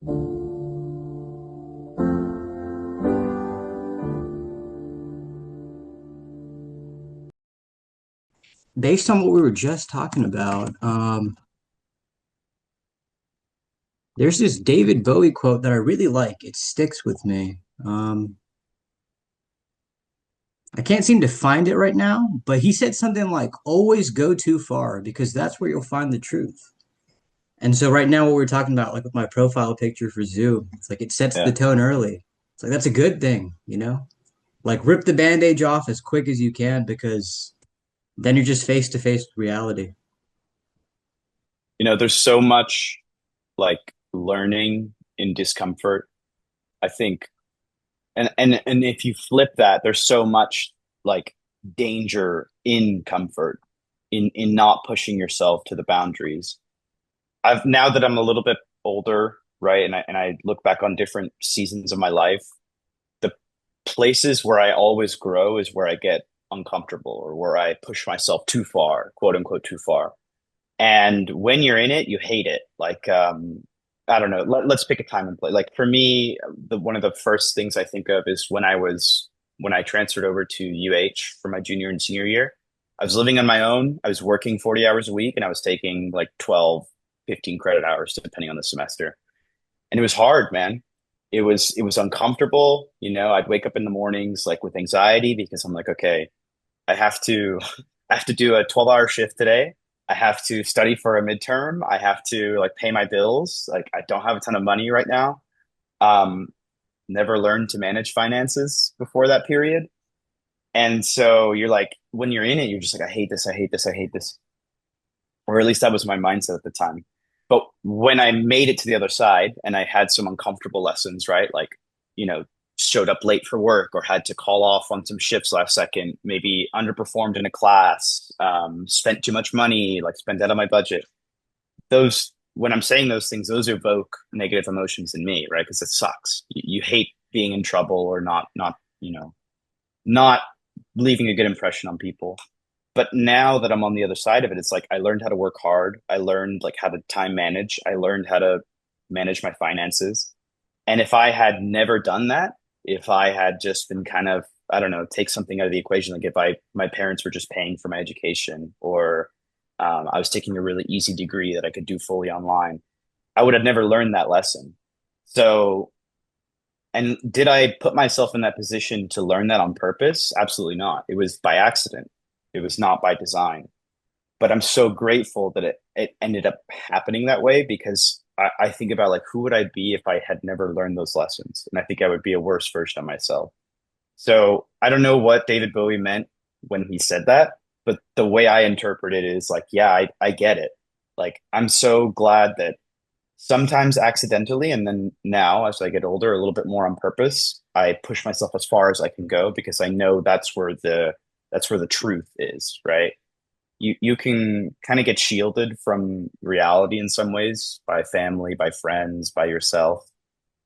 Based on what we were just talking about, there's this David Bowie quote that I really like. It sticks with me. I can't seem to find it right now, but he said something like, always go too far because that's where you'll find the truth. And so right now, what we're talking about, like with my profile picture for Zoo, it's like it sets the Yeah. tone early. It's like that's a good thing, you know? Like rip the bandage off as quick as you can because then you're just face to face with reality. There's so much like learning in discomfort, I think. And if you flip that, there's so much like danger in comfort, in not pushing yourself to the boundaries. I've now that I'm a little bit older, right, and I look back on different seasons of my life, the places where I always grow is where I get uncomfortable or where I push myself too far, quote unquote, too far. And when you're in it, you hate it. I don't know. Let's pick a time and place. Like for me, the one of the first things I think of is when I transferred over to UH for my junior and senior year. I was living on my own. I was working 40 hours a week and I was taking like 12, 15 credit hours depending on the semester. And it was hard, man. It was uncomfortable. I'd wake up in the mornings like with anxiety because I'm like, okay, I have to I have to do a 12-hour shift today. I have to study for a midterm. I have to like pay my bills. Like I don't have a ton of money right now. Um, Never learned to manage finances before that period. And so you're like, when you're in it, you're just like, I hate this, I hate this, I hate this. Or at least that was my mindset at the time. But when I made it to the other side and I had some uncomfortable lessons, right? Like, you know, showed up late for work or had to call off on some shifts last second, maybe underperformed in a class, spent too much money, like spent out of my budget. When I'm saying those things, those evoke negative emotions in me, right? Because it sucks. You hate being in trouble or not leaving a good impression on people. But now that I'm on the other side of it, it's like I learned how to work hard. I learned like how to time manage. I learned how to manage my finances. And if I had never done that, if I had just been kind of, I don't know, take something out of the equation, like if my parents were just paying for my education or I was taking a really easy degree that I could do fully online, I would have never learned that lesson. So, and did I put myself in that position to learn that on purpose? Absolutely not. It was by accident. It was not by design. But I'm so grateful that it ended up happening that way because I think about like who would I be if I had never learned those lessons? And I think I would be a worse version of myself. So I don't know what David Bowie meant when he said that, but the way I interpret it is like, yeah, I get it. Like I'm so glad that sometimes accidentally, and then now as I get older, a little bit more on purpose, I push myself as far as I can go because I know that's where the truth is, right? You can kind of get shielded from reality in some ways by family, by friends, by yourself.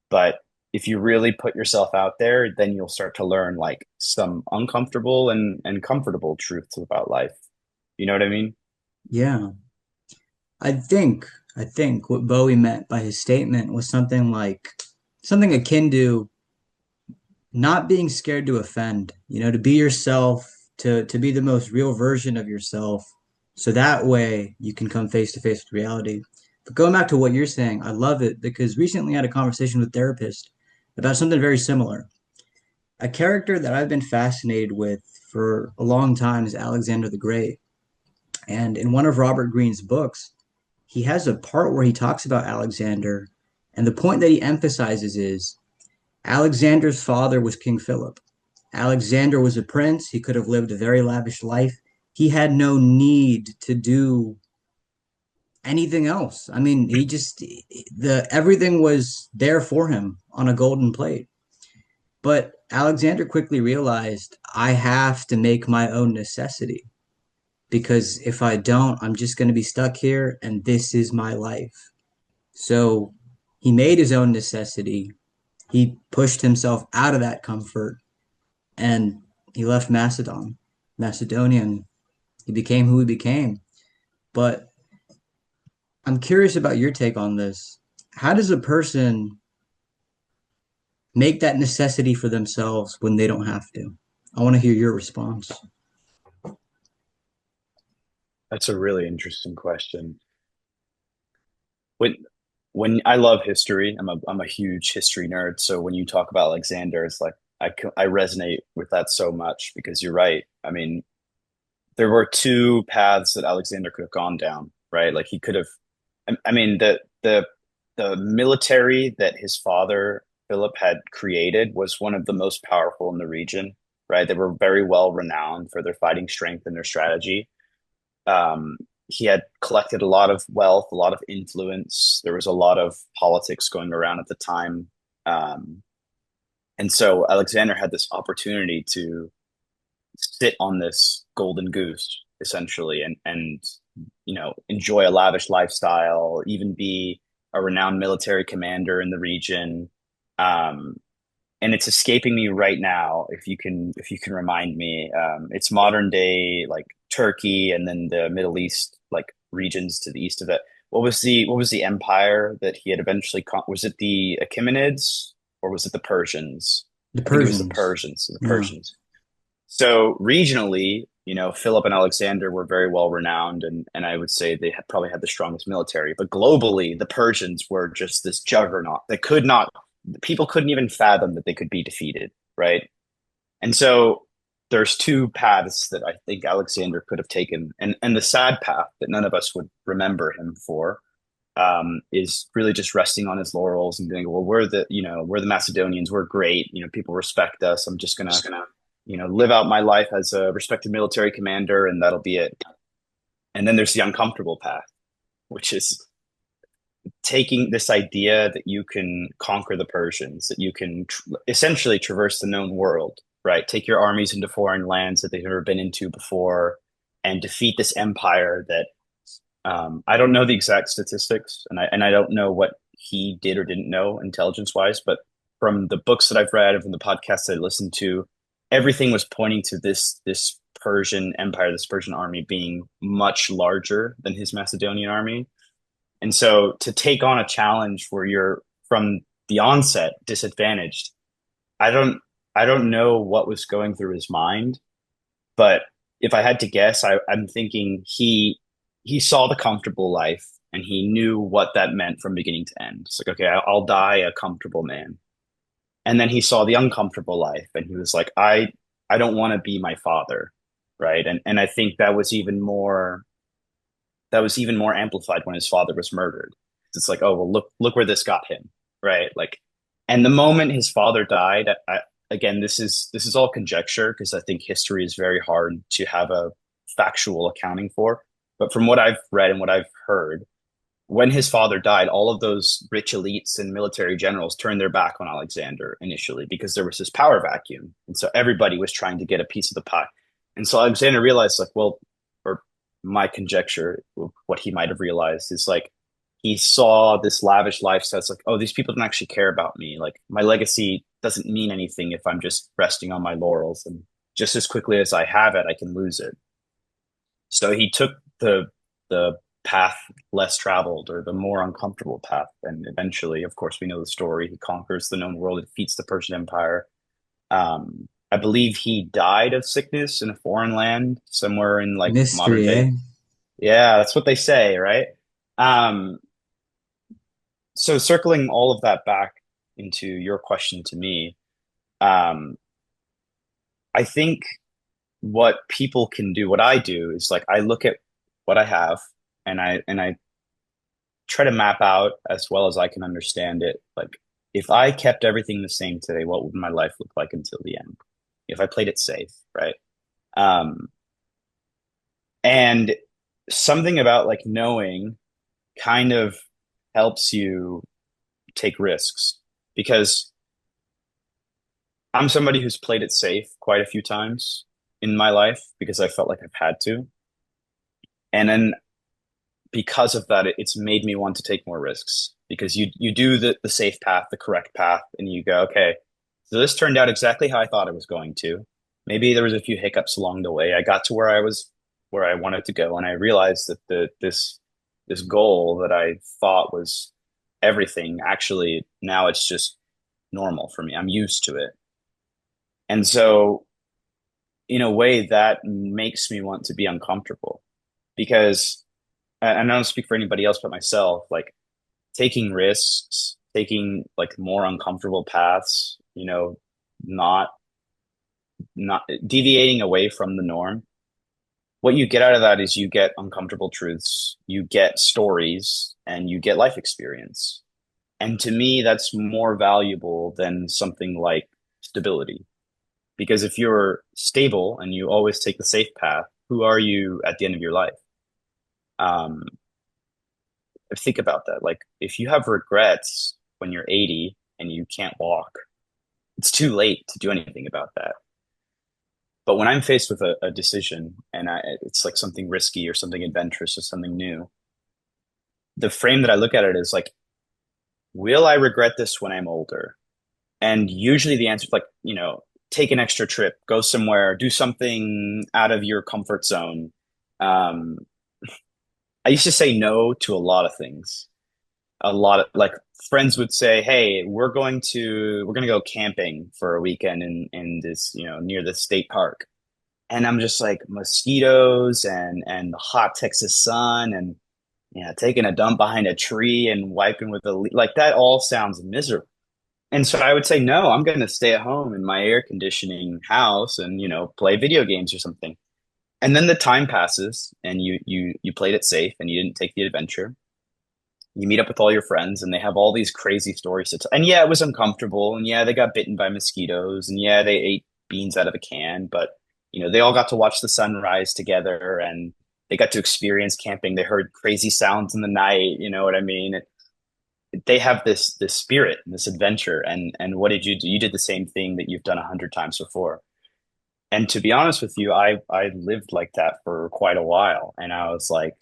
But if you really put yourself out there, then you'll start to learn like some uncomfortable and comfortable truths about life. You know what I mean? Yeah. I think I think what Bowie meant by his statement was something akin to not being scared to offend, to be yourself, to be the most real version of yourself. So that way you can come face to face with reality. But going back to what you're saying, I love it because recently I had a conversation with a therapist about something very similar. A character that I've been fascinated with for a long time is Alexander the Great. And in one of Robert Greene's books, he has a part where he talks about Alexander. And the point that he emphasizes is Alexander's father was King Philip. Alexander was a prince. He could have lived a very lavish life. He had no need to do anything else. I mean, the everything was there for him on a golden plate. But Alexander quickly realized I have to make my own necessity because if I don't, I'm just going to be stuck here and this is my life. So he made his own necessity. He pushed himself out of that comfort and he left Macedonia, and he became who he became. But I'm curious about your take on this. how does a person make that necessity for themselves when they don't have to? I want to hear your response. That's a really interesting question. When when I love history, I'm a huge history nerd. So when you talk about Alexander, it's like I resonate with that so much because you're right. I mean, there were two paths that Alexander could have gone down, right? Like he could have. I mean, the military that his father Philip had created was one of the most powerful in the region, right? They were very well renowned for their fighting strength and their strategy. Um, he had collected a lot of wealth, a lot of influence. There was a lot of politics going around at the time. Um, and so Alexander had this opportunity to sit on this golden goose, essentially, and enjoy a lavish lifestyle, even be a renowned military commander in the region. Um, and it's escaping me right now. If you can remind me, it's modern day like Turkey and then the Middle East like regions to the east of it. What was the empire that he had eventually was it the Achaemenids or was it the Persians? The I think it was the Persians. Persians. The Yeah. Persians. So regionally, Philip and Alexander were very well renowned, and I would say they had probably had the strongest military. But globally, the Persians were just this juggernaut. People couldn't even fathom that they could be defeated, right? And so there's two paths that I think Alexander could have taken, and the sad path that none of us would remember him for is really just resting on his laurels and being, well, we're the Macedonians, we're great, people respect us. I'm just gonna live out my life as a respected military commander, and that'll be it. And then there's the uncomfortable path, which is taking this idea that you can conquer the Persians, that you can essentially traverse the known world, right? Take your armies into foreign lands that they've never been into before and defeat this empire that I don't know the exact statistics, and I don't know what he did or didn't know intelligence wise, but from the books that I've read and from the podcasts I listened to, everything was pointing to this Persian empire, this Persian army being much larger than his Macedonian army. And so to take on a challenge where you're from the onset disadvantaged, I don't I don't know what was going through his mind, but if I had to guess, I'm thinking he saw the comfortable life and he knew what that meant from beginning to end. It's like, okay, I'll die a comfortable man. And then he saw the uncomfortable life and he was like, I don't want to be my father. Right. And I think that was even more amplified when his father was murdered. It's like, oh well, look where this got him, right? Like, and the moment his father died, again, this is all conjecture because I think history is very hard to have a factual accounting for. But from what I've read and what I've heard, when his father died, all of those rich elites and military generals turned their back on Alexander initially because there was this power vacuum, and so everybody was trying to get a piece of the pie. And so Alexander realized, like, well, or my conjecture, what he might have realized is like he saw this lavish lifestyle. It's like, oh, these people don't actually care about me. Like my legacy doesn't mean anything if I'm just resting on my laurels, and just as quickly as I have it, I can lose it. So he took the path less traveled or the more uncomfortable path, and eventually, of course, we know the story. He conquers the known world, defeats the Persian Empire. I believe he died of sickness in a foreign land somewhere in like modern Mystery, day. eh? Yeah, that's what they say, right? Um, so circling all of that back into your question to me, um, I think what people can do, what I do is like I look at what I have and I try to map out as well as I can understand it. Like if I kept everything the same today, what would my life look like until the end? If I played it safe, right? Um, and something about like knowing kind of helps you take risks because I'm somebody who's played it safe quite a few times in my life because I felt like I've had to. And then because of that, it's made me want to take more risks because you do the safe path, the correct path, and you go, okay, so this turned out exactly how I thought it was going to. Maybe there was a few hiccups along the way. I got to where I wanted to go, and I realized that this goal that I thought was everything, actually now it's just normal for me. I'm used to it. And so in a way that makes me want to be uncomfortable because and I don't speak for anybody else but myself, like taking risks, taking like more uncomfortable paths, not not deviating away from the norm. What you get out of that is you get uncomfortable truths, you get stories, and you get life experience. And to me, that's more valuable than something like stability. Because if you're stable and you always take the safe path, who are you at the end of your life? Um, think about that. Like, if you have regrets when you're 80 and you can't walk, it's too late to do anything about that. But when I'm faced with a decision and it's like something risky or something adventurous or something new, the frame that I look at it is like, will I regret this when I'm older? And usually the answer is like, take an extra trip, go somewhere, do something out of your comfort zone. Um, I used to say no to a lot of things. A lot of like friends would say, "Hey, we're going to go camping for a weekend in this, near the state park." And I'm just like mosquitoes and the hot Texas sun and taking a dump behind a tree and wiping with like that all sounds miserable. And so I would say, no, I'm going to stay at home in my air conditioning house and, play video games or something. And then the time passes and you played it safe and you didn't take the adventure. You meet up with all your friends and they have all these crazy stories to tell. And yeah, it was uncomfortable. And yeah, they got bitten by mosquitoes. And yeah, they ate beans out of a can. But, they all got to watch the sunrise together and they got to experience camping. They heard crazy sounds in the night. You know what I mean? They have this spirit and this adventure. And what did you do? You did the same thing that you've done 100 times before. And to be honest with you, I lived like that for quite a while. And I was like,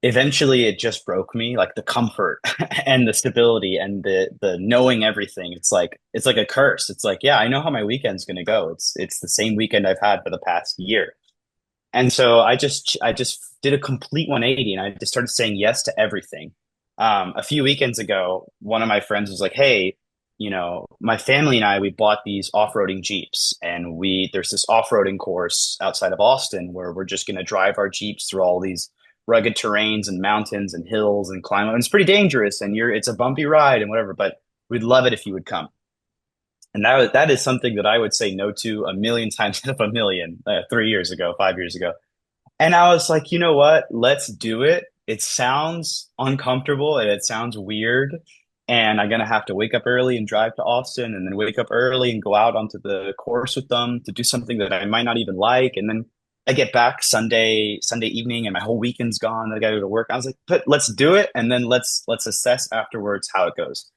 eventually it just broke me, like the comfort and the stability and the knowing everything. It's like a curse. It's like, yeah, I know how my weekend's gonna go. It's the same weekend I've had for the past year. And so I just did a complete 180 and I just started saying yes to everything. A few weekends ago, one of my friends was like, "Hey, my family and we bought these off-roading Jeeps and there's this off-roading course outside of Austin where we're just going to drive our Jeeps through all these rugged terrains and mountains and hills and climb. And it's pretty dangerous and it's a bumpy ride and whatever, but we'd love it if you would come." And that is something that I would say no to a million times out of a million, 3 years ago, 5 years ago. And I was like, you know what? Let's do it. It sounds uncomfortable and it sounds weird. And I'm gonna have to wake up early and drive to Austin and then wake up early and go out onto the course with them to do something that I might not even like. And then I get back Sunday evening and my whole weekend's gone. I gotta go to work. I was like, but let's do it and then let's assess afterwards how it goes.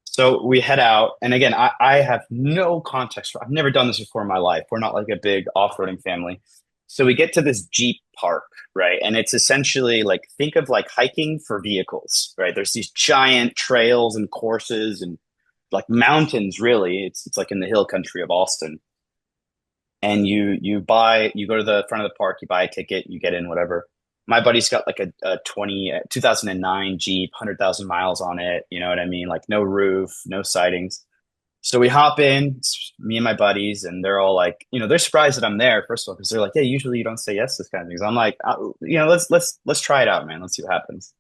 So we head out, and again, I have no context for. I've never done this before in my life. We're not like a big off-roading family. So we get to this Jeep park, right? And it's essentially like think of like hiking for vehicles, right? There's these giant trails and courses and like mountains, really. It's like in the hill country of Austin. And you go to the front of the park, you buy a ticket, you get in, whatever. My buddy's got like a 2009 Jeep, 100,000 miles on it. You know what I mean? Like no roof, no sidings. So we hop in, it's me and my buddies, and they're all like, they're surprised that I'm there, first of all, because they're like, yeah, usually you don't say yes to this kind of things. I'm like, let's try it out, man. Let's see what happens.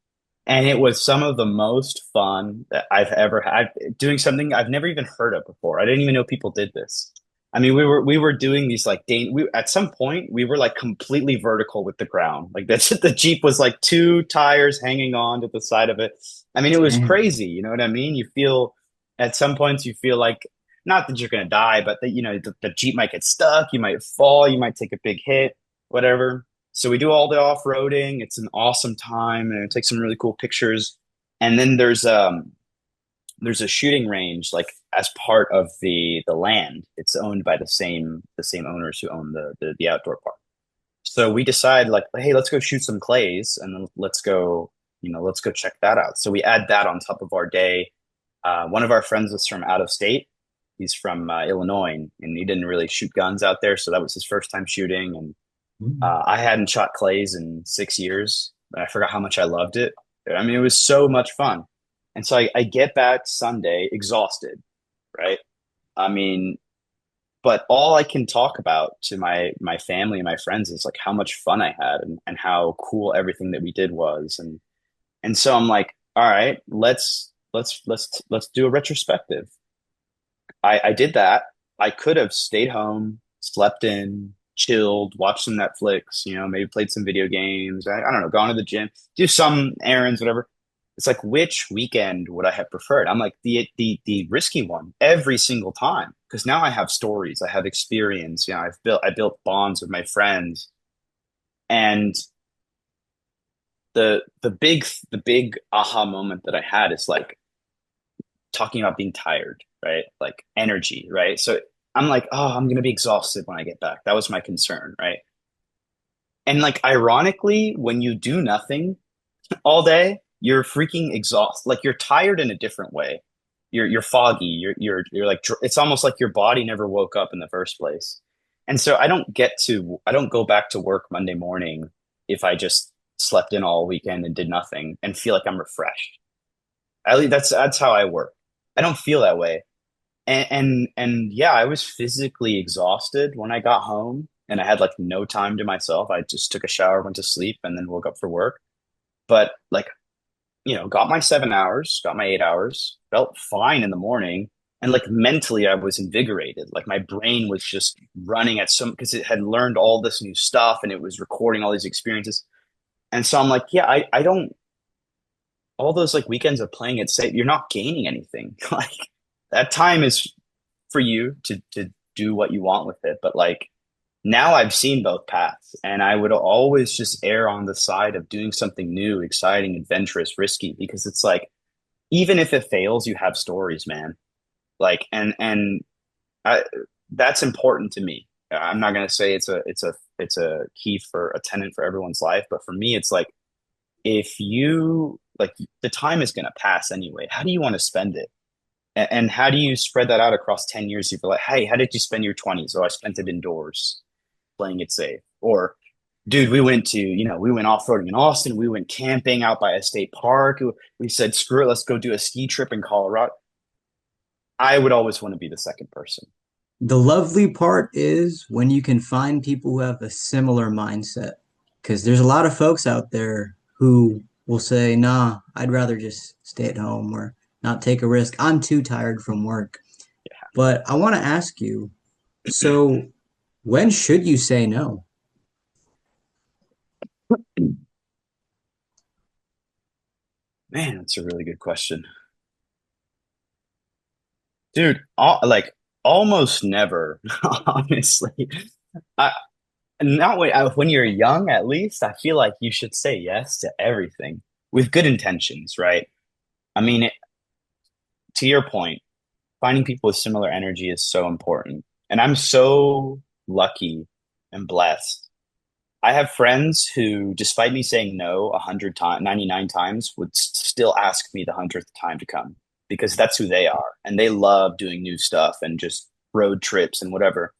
And it was some of the most fun that I've ever had doing something I've never even heard of before. I didn't even know people did this. I mean, we were doing these like we at some point we were like completely vertical with the ground. Like that's the Jeep was like two tires hanging on to the side of it. I mean, it was Dang. crazy. You know what I mean? You feel at some points you feel like not that you're gonna die, but that the Jeep might get stuck, you might fall, you might take a big hit, whatever. So we do all the off-roading. It's an awesome time and take some really cool pictures. And then there's a shooting range like as part of the land. It's owned by the same owners who own the outdoor park. So we decide like, hey, let's go shoot some clays and then let's go check that out. So we add that on top of our day. One of our friends was from out of state. He's from Illinois, and he didn't really shoot guns out there, so that was his first time shooting. And Mm. I hadn't shot clays in 6 years, but I forgot how much I loved it. I mean, it was so much fun. And so I get back Sunday exhausted, right? I mean, but all I can talk about to my family and my friends is like how much fun I had and how cool everything that we did was. And so I'm like, all right, let's do a retrospective. I did that. I could have stayed home, slept in, chilled, watched some Netflix, maybe played some video games. I don't know, gone to the gym, do some errands, whatever. It's like, which weekend would I have preferred? I'm like the risky one every single time because now I have stories, I have experience. I built bonds with my friends, and the big aha moment that I had is like talking about being tired, right? Like energy, right? So I'm like, oh, I'm gonna be exhausted when I get back. That was my concern, right? And like ironically, when you do nothing all day, you're freaking exhausted. Like you're tired in a different way. You're foggy. You're like it's almost like your body never woke up in the first place. And so I don't go back to work Monday morning if I just slept in all weekend and did nothing and feel like I'm refreshed. At least that's how I work. I don't feel that way. And yeah, I was physically exhausted when I got home and I had like no time to myself. I just took a shower, went to sleep, and then woke up for work. But like, got my 7 hours, got my 8 hours, felt fine in the morning. And like mentally, I was invigorated. Like my brain was just running at some because it had learned all this new stuff and it was recording all these experiences. And so I'm like, yeah, I don't all those like weekends of playing it safe, you're not gaining anything. Like that time is for you to do what you want with it. But like now I've seen both paths, and I would always just err on the side of doing something new, exciting, adventurous, risky, because it's like even if it fails, you have stories, man. Like and I, that's important to me. I'm not gonna say it's a key for a tenant for everyone's life, but for me, it's like if you like the time is gonna pass anyway. How do you want to spend it? And how do you spread that out across 10 years? You're like, hey, how did you spend your 20s? Oh, I spent it indoors playing it safe. Or, dude, we went off-roading in Austin. We went camping out by a state park. We said, screw it, let's go do a ski trip in Colorado. I would always want to be the second person. The lovely part is when you can find people who have a similar mindset, because there's a lot of folks out there who will say, nah, I'd rather just stay at home or not take a risk. I'm too tired from work. But I want to ask you, so when should you say no? Man, that's a really good question. Dude, like almost never, honestly. I, not when you're young, at least, I feel like you should say yes to everything with good intentions, right? I mean, to your point, finding people with similar energy is so important. And I'm so lucky and blessed. I have friends who, despite me saying no 100 times, 99 times, would still ask me the 100th time to come because that's who they are. And they love doing new stuff and just road trips and whatever.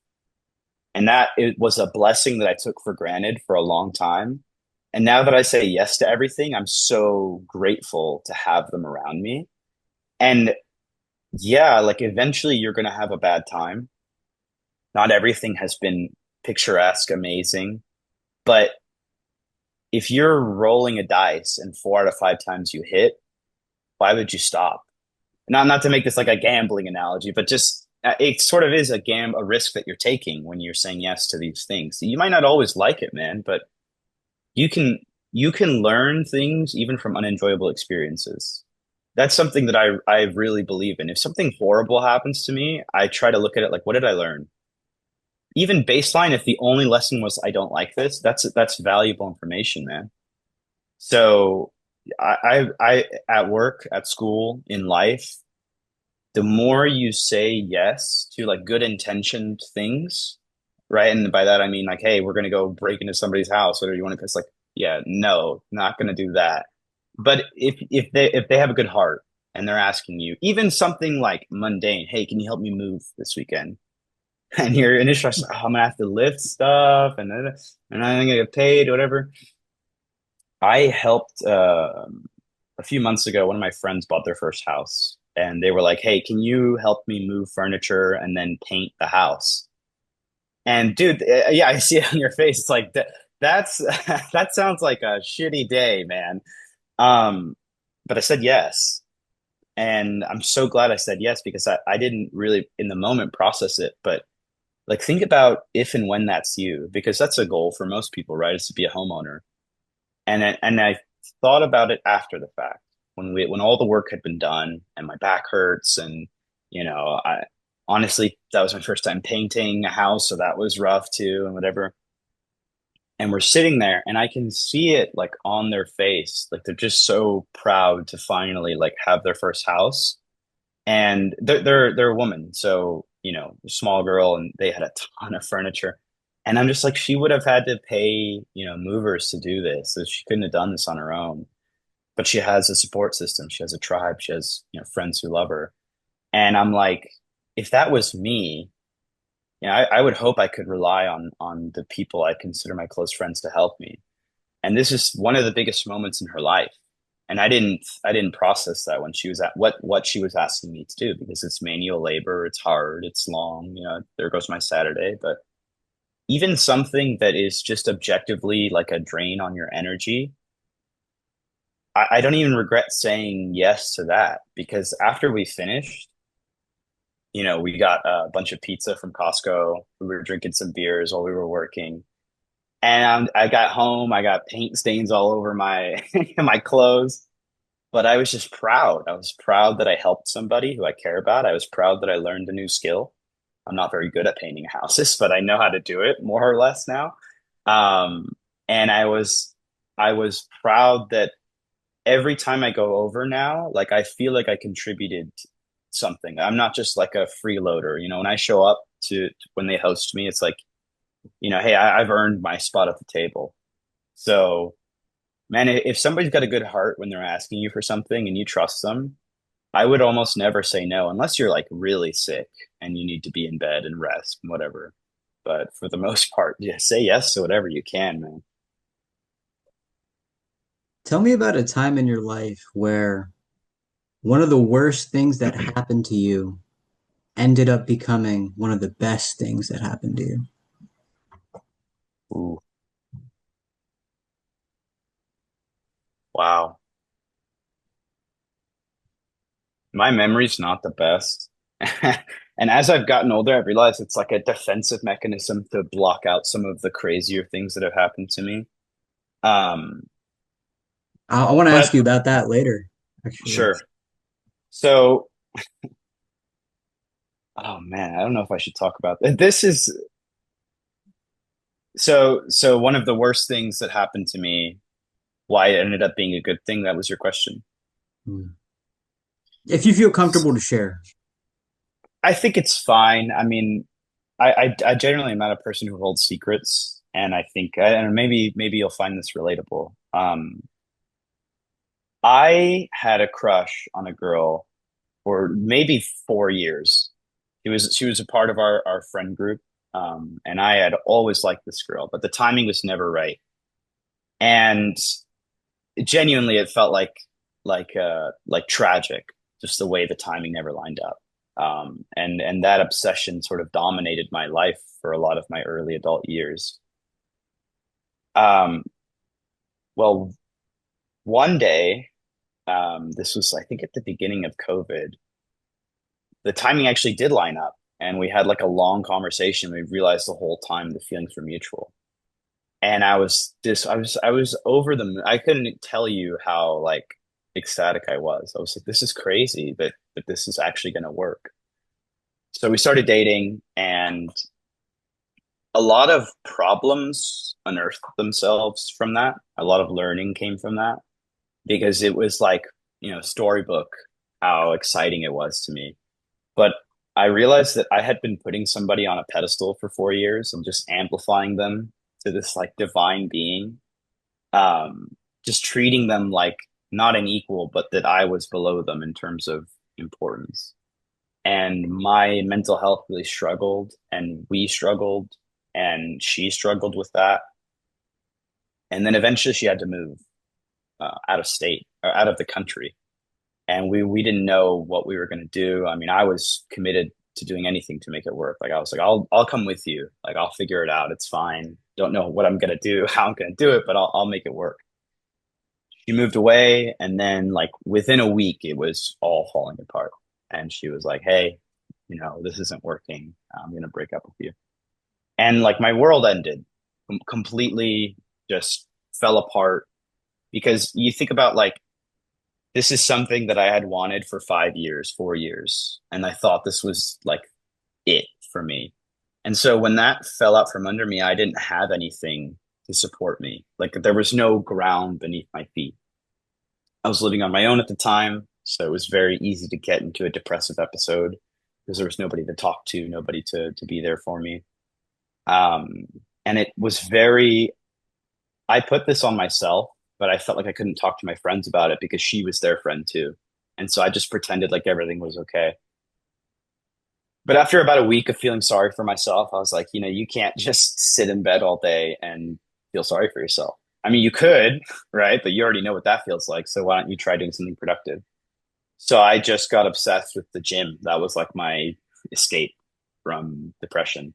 And that it was a blessing that I took for granted for a long time. And now that I say yes to everything, I'm so grateful to have them around me. And yeah, like eventually you're going to have a bad time. Not everything has been picturesque, amazing, but if you're rolling a dice and 4 out of 5 times you hit, why would you stop? Not to make this like a gambling analogy, but just it sort of is a risk that you're taking when you're saying yes to these things. You might not always like it, man, but you can you can learn things even from unenjoyable experiences. That's something that I really believe in. If something horrible happens to me, I try to look at it like, what did I learn? Even baseline, if the only lesson was I don't like this, that's valuable information, man. So I at work, at school, in life, the more you say yes to like good intentioned things, right? And by that I mean like, hey, we're gonna go break into somebody's house, whatever you want to. It's like, yeah, no, not gonna do that. But if they have a good heart and they're asking you, even something like mundane, hey, can you help me move this weekend? And your initial, oh, I'm gonna have to lift stuff, and I'm gonna get paid, whatever. I helped. a few months ago, one of my friends bought their first house and they were like, "Hey, can you help me move furniture and then paint the house?" And dude, yeah, I see it on your face. It's like that's that sounds like a shitty day, man. Um, but I said yes. And I'm so glad I said yes because I didn't really in the moment process it. But like think about if and when that's you, because that's a goal for most people, right? Is to be a homeowner. And I thought about it after the fact when all the work had been done and my back hurts and I honestly that was my first time painting a house, so that was rough too and whatever. And we're sitting there and I can see it like on their face, like they're just so proud to finally like have their first house. And they're a woman, so small girl, and they had a ton of furniture. And I'm just like, she would have had to pay, movers to do this, so she couldn't have done this on her own. But she has a support system, she has a tribe, she has friends who love her. And I'm like, if that was me, I would hope I could rely on the people I consider my close friends to help me. And this is one of the biggest moments in her life. And I didn't process that when she was at what she was asking me to do, because it's manual labor, it's hard, it's long, there goes my Saturday. But even something that is just objectively like a drain on your energy, I don't even regret saying yes to that, because after we finished, we got a bunch of pizza from Costco. We were drinking some beers while we were working. And I got home, I got paint stains all over my my clothes, but I was just proud. I was proud that I helped somebody who I care about. I was proud that I learned a new skill. I'm not very good at painting houses, but I know how to do it more or less now. Um, and I was proud that every time I go over now, like I feel like I contributed something. I'm not just like a freeloader. When I show up to when they host me, it's like, hey, I've earned my spot at the table. So, man, if somebody's got a good heart when they're asking you for something and you trust them, I would almost never say no unless you're like really sick and you need to be in bed and rest and whatever. But for the most part, yeah, say yes to whatever you can, man. Tell me about a time in your life where one of the worst things that happened to you ended up becoming one of the best things that happened to you. Ooh, wow. My memory's not the best. And as I've gotten older, I've realized it's like a defensive mechanism to block out some of the crazier things that have happened to me. Um, I want to ask but you about that later, actually. sure. So, oh man, I don't know if I should talk about this. This is so one of the worst things that happened to me, why it ended up being a good thing, that was your question. Hmm. If you feel comfortable to share. I think it's fine. I mean, I generally am not a person who holds secrets, and I think, and maybe you'll find this relatable. I had a crush on a girl for maybe 4 years. She was a part of our friend group, and I had always liked this girl, but the timing was never right. And genuinely, it felt like tragic, just the way the timing never lined up. And that obsession sort of dominated my life for a lot of my early adult years. Um, well, one day, this was I think at the beginning of COVID, the timing actually did line up, and we had like a long conversation. We realized the whole time the feelings were mutual. And I was over the moon. I couldn't tell you how like ecstatic I was. I was like, this is crazy that this is actually going to work. So we started dating, and a lot of problems unearthed themselves from that. A lot of learning came from that, because it was like, storybook how exciting it was to me. But I realized that I had been putting somebody on a pedestal for 4 years and just amplifying them to this like divine being, just treating them like not an equal, but that I was below them in terms of importance. And my mental health really struggled, and we struggled, and she struggled with that. And then eventually she had to move out of state. out of the country, and we didn't know what we were going to do. I mean, I was committed to doing anything to make it work. Like I was like, I'll come with you. Like I'll figure it out. It's fine. Don't know what I'm going to do, how I'm going to do it, but I'll make it work. She moved away, and then like within a week, it was all falling apart. And she was like, "Hey, this isn't working. I'm going to break up with you." And like my world ended completely, just fell apart because you think about like this is something that I had wanted for 5 years, 4 years, and I thought this was like it for me. And so when that fell out from under me, I didn't have anything to support me. Like there was no ground beneath my feet. I was living on my own at the time, so it was very easy to get into a depressive episode because there was nobody to talk to, nobody to be there for me. Um, and it was very, I put this on myself, but I felt like I couldn't talk to my friends about it because she was their friend too. And so I just pretended like everything was okay. But after about a week of feeling sorry for myself, I was like, you can't just sit in bed all day and feel sorry for yourself. I mean, you could, right? But you already know what that feels like. So why don't you try doing something productive? So I just got obsessed with the gym. That was like my escape from depression.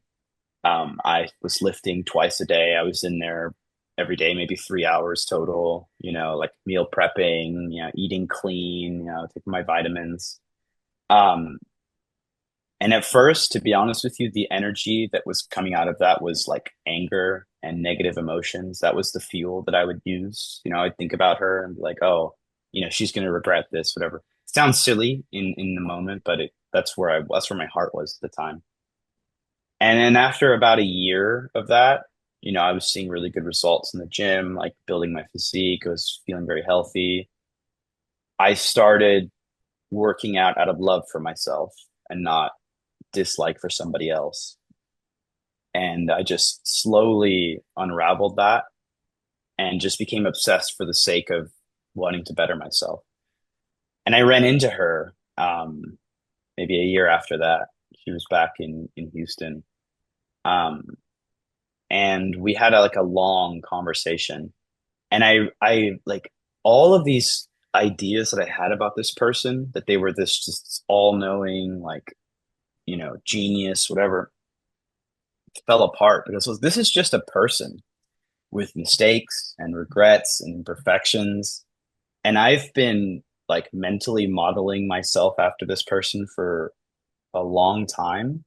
I was lifting twice a day. I was in there every day, maybe 3 hours total, like meal prepping, eating clean, taking my vitamins. Um, and at first, to be honest with you, the energy that was coming out of that was like anger and negative emotions. That was the fuel that I would use. I'd think about her and be like, oh, she's going to regret this, whatever. It sounds silly in the moment, but that's where my heart was at the time. And then after about a year of that, I was seeing really good results in the gym, like building my physique. I was feeling very healthy. I started working out of love for myself and not dislike for somebody else. And I just slowly unraveled that and just became obsessed for the sake of wanting to better myself. And I ran into her maybe a year after that. She was back in Houston. Um, and we had like a long conversation. And I like all of these ideas that I had about this person, that they were this just all-knowing, like, genius, whatever, fell apart because this is just a person with mistakes and regrets and imperfections. And I've been like mentally modeling myself after this person for a long time,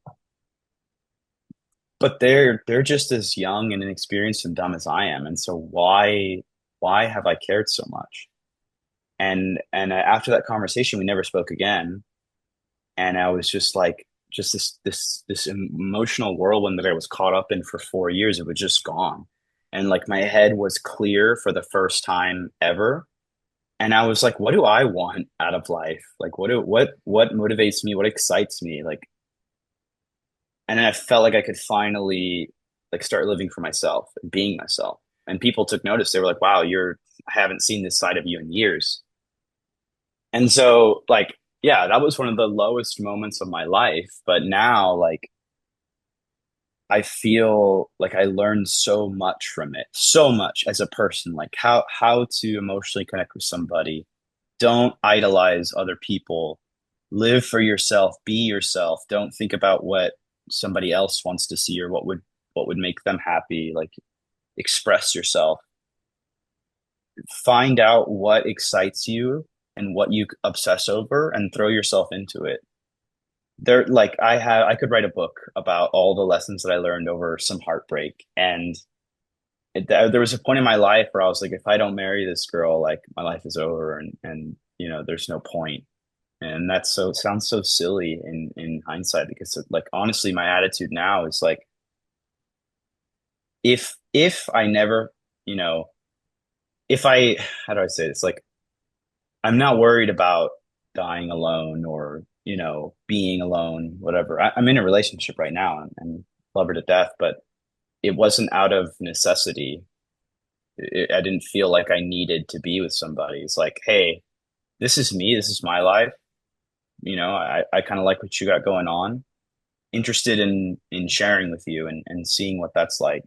but they're just as young and inexperienced and dumb as I am. And so why have I cared so much? And after that conversation, we never spoke again. And I was just like, just this emotional whirlwind that I was caught up in for 4 years. It was just gone, and like my head was clear for the first time ever. And I was like, what do I want out of life? Like, what motivates me? What excites me? Like, and then I felt like I could finally like start living for myself and being myself. And people took notice. They were like, wow, I haven't seen this side of you in years. And so, like, yeah, that was one of the lowest moments of my life. But now, like, I feel like I learned so much from it, so much as a person, like how to emotionally connect with somebody. Don't idolize other people. Live for yourself, be yourself. Don't think about what somebody else wants to see or what would make them happy. Like express yourself. Find out what excites you and what you obsess over and throw yourself into it. There, like I could write a book about all the lessons that I learned over some heartbreak. And there was a point in my life where I was like, if I don't marry this girl, like my life is over, and there's no point. And that's so, it sounds so silly in hindsight because like honestly, my attitude now is like, if I never, you know, if I, how do I say this? Like, I'm not worried about dying alone or, being alone, whatever. I'm in a relationship right now and love her to death, but it wasn't out of necessity. I didn't feel like I needed to be with somebody. It's like, hey, this is me. This is my life. I kind of like what you got going on. Interested in sharing with you and seeing what that's like.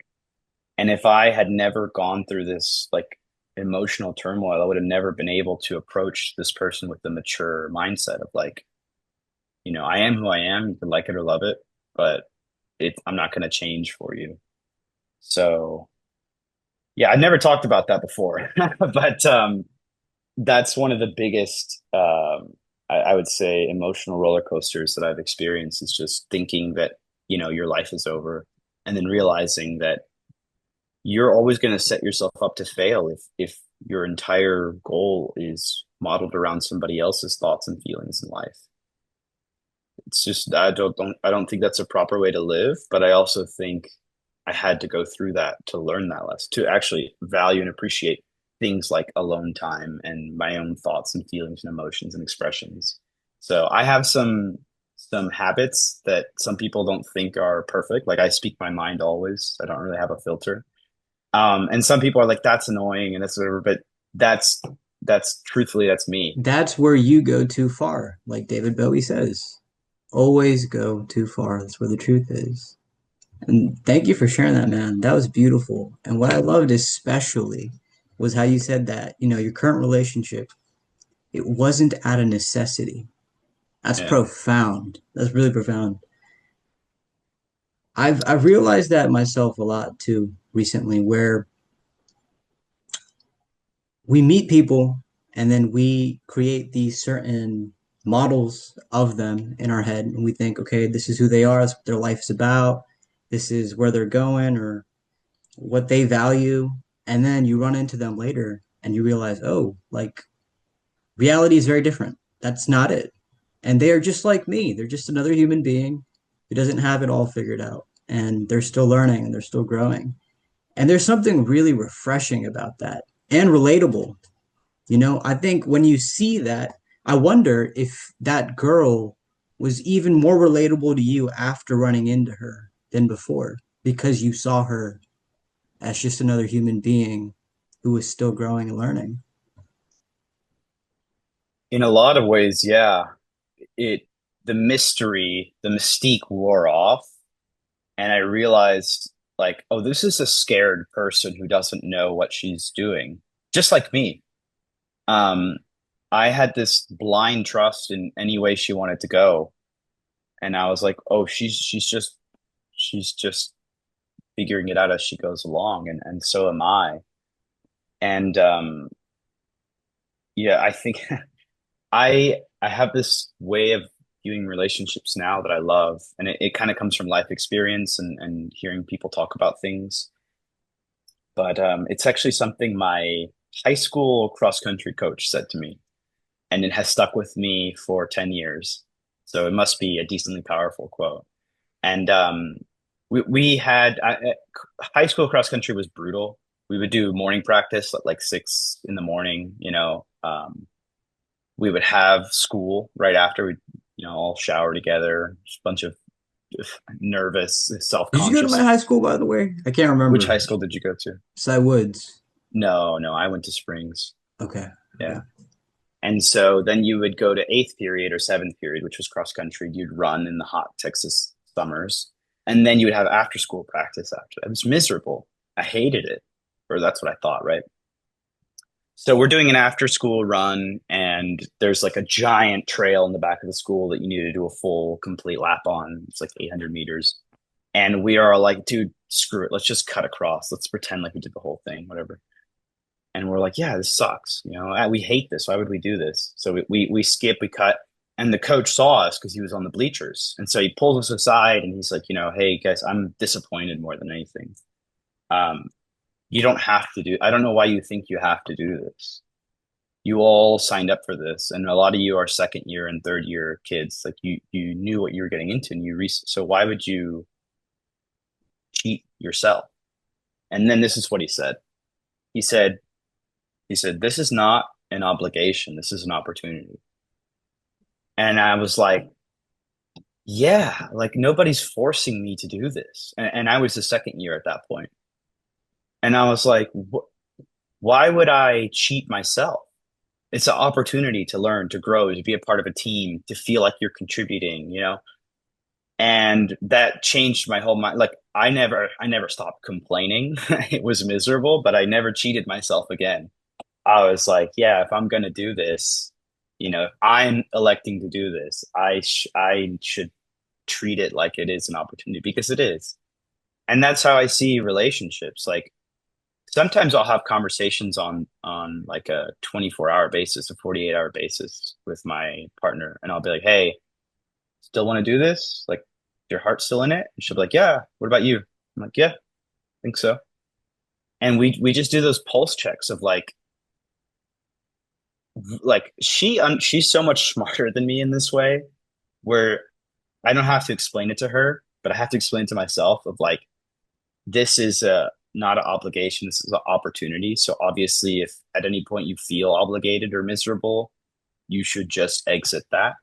And if I had never gone through this, like emotional turmoil, I would have never been able to approach this person with the mature mindset of like, I am who I am. You can like it or love it, but I'm not going to change for you. So yeah, I never talked about that before, but that's one of the biggest, I would say, emotional roller coasters that I've experienced is just thinking that, your life is over and then realizing that you're always going to set yourself up to fail if your entire goal is modeled around somebody else's thoughts and feelings in life. It's just I don't think that's a proper way to live, but I also think I had to go through that to learn that lesson, to actually value and appreciate things like alone time and my own thoughts and feelings and emotions and expressions. So I have some habits that some people don't think are perfect. Like I speak my mind always. I don't really have a filter. And some people are like, that's annoying and that's whatever, but that's that's truthfully that's me. That's where you go too far, like David Bowie says. Always go too far. That's where the truth is. And thank you for sharing that, man. That was beautiful. And what I loved especially was how you said that, your current relationship, it wasn't out of necessity. That's Yeah. profound. That's really profound. I've realized that myself a lot too recently, where we meet people and then we create these certain models of them in our head, and we think, okay, this is who they are, that's what their life is about, this is where they're going, or what they value. And then you run into them later and you realize, oh, like reality is very different. That's not it. And they are just like me. They're just another human being who doesn't have it all figured out. And they're still learning and they're still growing. And there's something really refreshing about that and relatable. I think when you see that, I wonder if that girl was even more relatable to you after running into her than before because you saw her as just another human being who is still growing and learning. In a lot of ways, yeah. It the mystery, the mystique wore off, and I realized like, oh, this is a scared person who doesn't know what she's doing, just like me. Um, I had this blind trust in any way she wanted to go, and I was like, oh, she's just figuring it out as she goes along, and so am I. And yeah, I think I have this way of viewing relationships now that I love, and it kind of comes from life experience and hearing people talk about things. But it's actually something my high school cross country coach said to me, and it has stuck with me for 10 years. So it must be a decently powerful quote. And we had high school cross country was brutal. We would do morning practice at like 6 in the morning, we would have school right after we, all shower together, just a bunch of nervous, Did you go to my self-conscious. high school, by the way? I can't Which remember. high school did you go to? Cy Woods. No, no, I went to Springs. Okay. Okay. Yeah. And so then you would go to eighth period or seventh period, which was cross country. You'd run in the hot Texas summers. And then you would have after school practice after that. It was miserable. I hated it. Or that's what I thought, right? So we're doing an after school run, and there's like a giant trail in the back of the school that you need to do a full complete lap on. It's like 800 meters. And we are like, dude, screw it. Let's just cut across. Let's pretend like we did the whole thing, whatever. And we're like, yeah, this sucks. We hate this. Why would we do this? So we skip, we cut. And the coach saw us because he was on the bleachers. And so he pulls us aside and he's like, hey, guys, I'm disappointed more than anything. Um, you don't have to do, I don't know why you think you have to do this. You all signed up for this, and a lot of you are second year and third year kids. Like you knew what you were getting into, and so why would you cheat yourself? And then this is what he said. He said, this is not an obligation. This is an opportunity. And I was like, yeah, like nobody's forcing me to do this. And I was the second year at that point. And I was like, why would I cheat myself? It's an opportunity to learn, to grow, to be a part of a team, to feel like you're contributing. And that changed my whole mind. Like I never stopped complaining. It was miserable, but I never cheated myself again. I was like, yeah, if I'm going to do this, if I'm electing to do this, I should treat it like it is an opportunity because it is. And that's how I see relationships. Like sometimes I'll have conversations on like a 24-hour basis, a 48-hour basis with my partner, and I'll be like, "Hey, still want to do this? Like, your heart's still in it?" And she'll be like, "Yeah. What about you?" I'm like, "Yeah, I think so." And we just do those pulse checks of like she's so much smarter than me in this way, where I don't have to explain it to her, but I have to explain it to myself of like this is a not an obligation, this is an opportunity. So obviously if at any point you feel obligated or miserable, you should just exit that.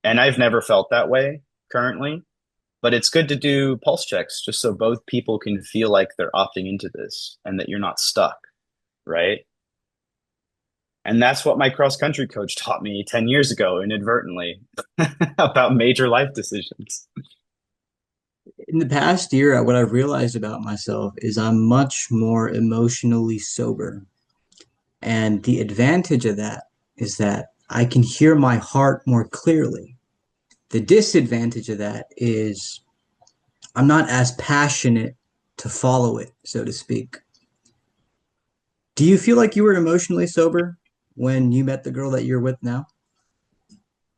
And I've never felt that way currently, but it's good to do pulse checks just so both people can feel like they're opting into this and that you're not stuck, right? And that's what my cross country coach taught me 10 years ago inadvertently about major life decisions. In the past year, what I've realized about myself is I'm much more emotionally sober. And the advantage of that is that I can hear my heart more clearly. The disadvantage of that is I'm not as passionate to follow it, so to speak. Do you feel like you were emotionally sober when you met the girl that you're with now?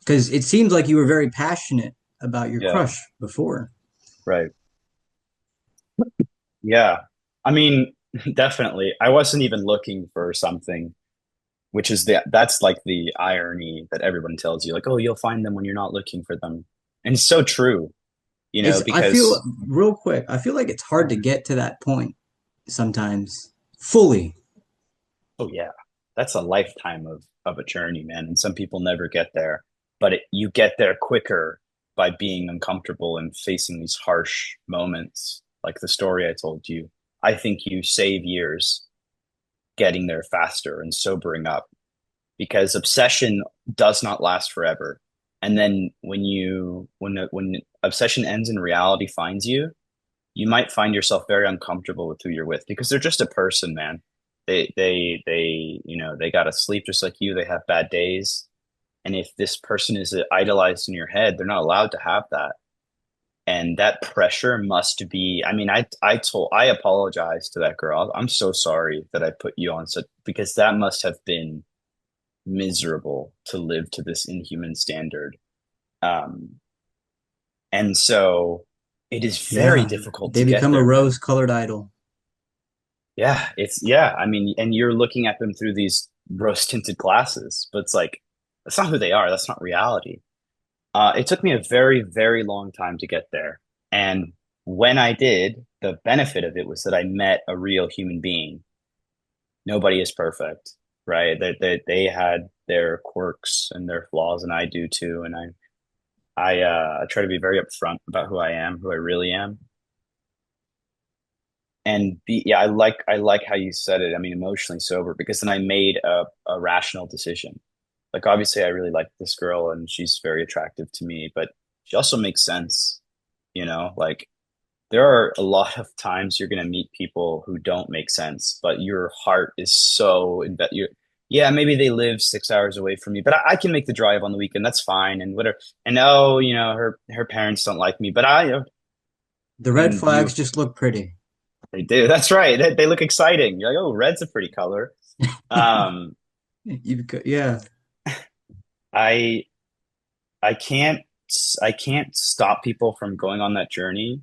Because it seems like you were very passionate about your Yeah, crush before. right. Yeah. I mean, definitely. I wasn't even looking for something, which is that's like the irony that everyone tells you, like, oh, you'll find them when you're not looking for them. And it's so true, I feel because real quick, I feel like it's hard to get to that point sometimes fully. oh yeah, that's a lifetime of a journey, man. And some people never get there, but you get there quicker by being uncomfortable and facing these harsh moments, like the story I told you. I think you save years getting there faster and sobering up because obsession does not last forever. And then when obsession ends and reality finds you, you might find yourself very uncomfortable with who you're with because they're just a person, man. They got to sleep just like you. They have bad days. And if this person is idolized in your head, they're not allowed to have that. And that pressure must be, I mean, I apologize to that girl. I'm so sorry that I put you on such, because that must have been miserable to live to this inhuman standard. Um, and so it is very Yeah, difficult they to get become a there, man. rose-colored idol. Yeah. I mean, and you're looking at them through these rose tinted glasses, but it's like that's not who they are. That's not reality. It took me a very, very long time to get there. And when I did, the benefit of it was that I met a real human being. Nobody is perfect, right? They had their quirks and their flaws, and I do too. And I try to be very upfront about who I am, who I really am. And yeah, I like how you said it. I mean, emotionally sober, because then I made a rational decision. Like obviously I really like this girl and she's very attractive to me, but she also makes sense, like there are a lot of times you're going to meet people who don't make sense, but your heart is so you yeah, maybe they live 6 hours away from me, but I can make the drive on the weekend. That's fine. And whatever. And oh, her parents don't like me, but The red and flags just look pretty. they do. That's right. They look exciting. You're like, oh, red's a pretty color. Um, Yeah, I I can't I can't stop people from going on that journey,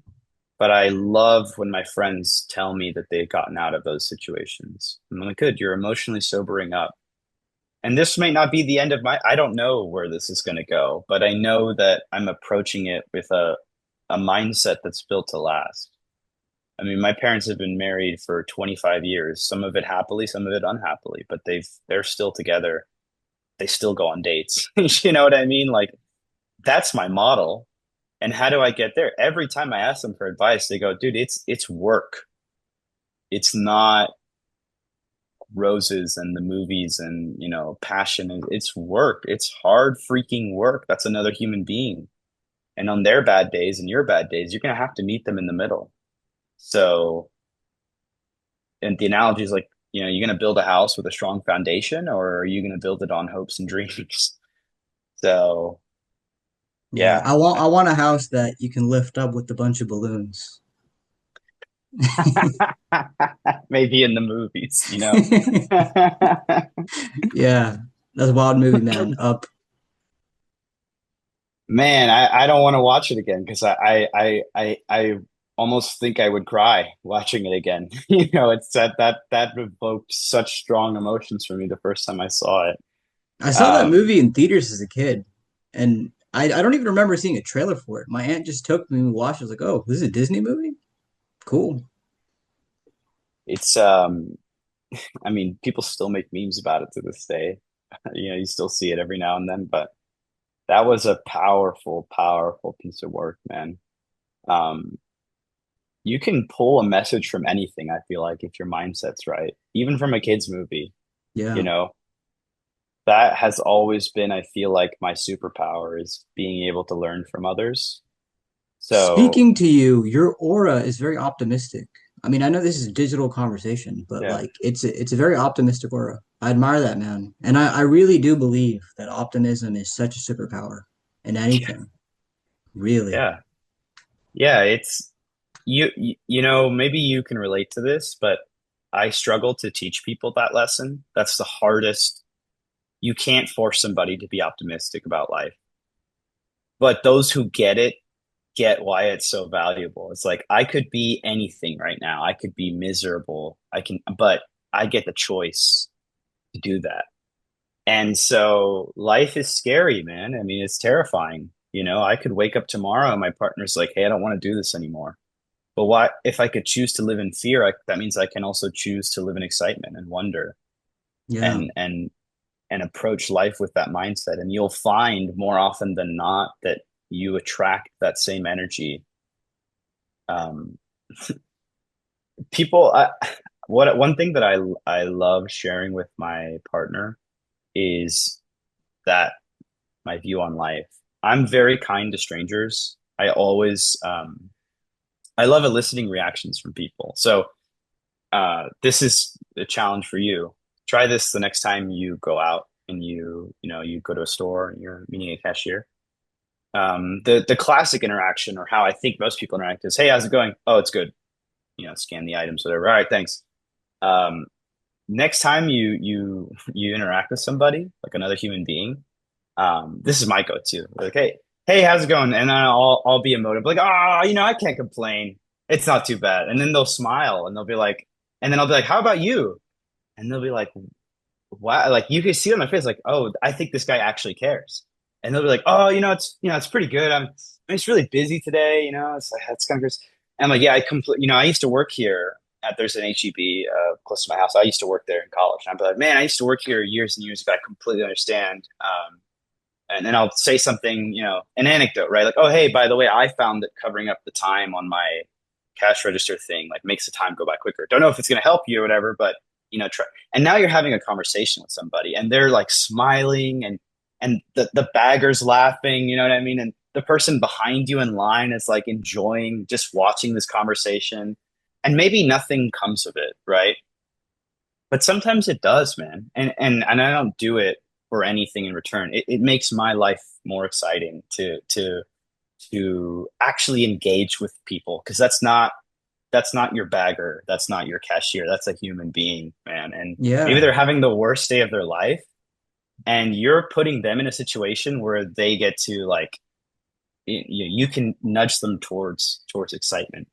but I love when my friends tell me that they've gotten out of those situations. I'm like, good, you're emotionally sobering up. And this may not be the end of I don't know where this is going to go, but I know that I'm approaching it with a mindset that's built to last. I mean, my parents have been married for 25 years, some of it happily, some of it unhappily, but they're still together. They still go on dates. You know what I mean? Like that's my model. And how do I get there? Every time I ask them for advice, they go, dude, it's work. It's not roses and the movies and, passion. It's work. It's hard freaking work. That's another human being. And on their bad days and your bad days, you're going to have to meet them in the middle. So, and the analogy is like you going to build a house with a strong foundation, or are you going to build it on hopes and dreams? So, Yeah, yeah. I want a house that you can lift up with a bunch of balloons. Maybe in the movies. Yeah, that's a wild movie, man. Up. Man, I don't want to watch it again because I almost think I would cry watching it again. It's that evoked such strong emotions for me the first time I saw it. I saw that Um, movie in theaters as a kid, and I don't even remember seeing a trailer for it. My aunt just took me and watched. I was like, "Oh, this is a Disney movie? Cool." it's I mean, people still make memes about it to this day. You still see it every now and then, but that was a powerful, powerful piece of work, man. Um, you can pull a message from anything, I feel like, if your mindset's right, even from a kid's movie, you Yeah. know. That has always been, I feel like, my superpower is being able to learn from others. So, Speaking to you, your aura is very optimistic. I mean, I know this is a digital conversation, but yeah, like it's a very optimistic aura. I admire that, man. And I really do believe that optimism is such a superpower in anything, really. yeah, yeah. It's maybe you can relate to this, but I struggle to teach people that lesson. That's the hardest. You can't force somebody to be optimistic about life, but those who get it get why it's so valuable. It's like I could be anything right now. I could be miserable. But I get the choice to do that. And so life is scary, man. I mean, it's terrifying. I could wake up tomorrow and my partner's like, "Hey, I don't want to do this anymore." But what if I could choose to live in fear? That means I can also choose to live in excitement and wonder Yeah. and approach life with that mindset. And you'll find more often than not that you attract that same energy. Um, people, one thing that I love sharing with my partner is that my view on life. I'm very kind to strangers. I love eliciting reactions from people. So this is a challenge for you. Try this the next time you go out and you go to a store and you're meeting a cashier. The classic interaction, or how I think most people interact, is, "Hey, how's it going? Oh, it's good." Scan the items, whatever. All right, thanks. Um, Next time you interact with somebody, like another human being, this is my go-to. Like, hey, how's it going? And then I'll be emotive, like, I can't complain. It's not too bad. And then they'll smile and they'll be like, and then I'll be like, how about you? And they'll be like, wow, like you can see on their face, like, oh, I think this guy actually cares. And they'll be like, oh, it's pretty good. I'm just really busy today. It's like that's kind of gross. And I'm like, yeah, I used to work here. There's an HEB close to my house. I used to work there in college. And I'd be like, man, I used to work here years and years ago. I completely understand. And then I'll say something, an anecdote, right? Like, oh, hey, by the way, I found that covering up the time on my cash register thing like makes the time go by quicker. Don't know if it's going to help you or whatever, but try. And now you're having a conversation with somebody, and they're like smiling, and the bagger's laughing. You know what I mean? And the person behind you in line is like enjoying just watching this conversation, and maybe nothing comes of it, right? But sometimes it does, man. And I don't do it for anything in return. It makes my life more exciting to actually engage with people, because that's not your bagger, that's not your cashier, that's a human being, man. And maybe Yeah. they're having the worst day of their life, and you're putting them in a situation where they get to like you can nudge them towards excitement.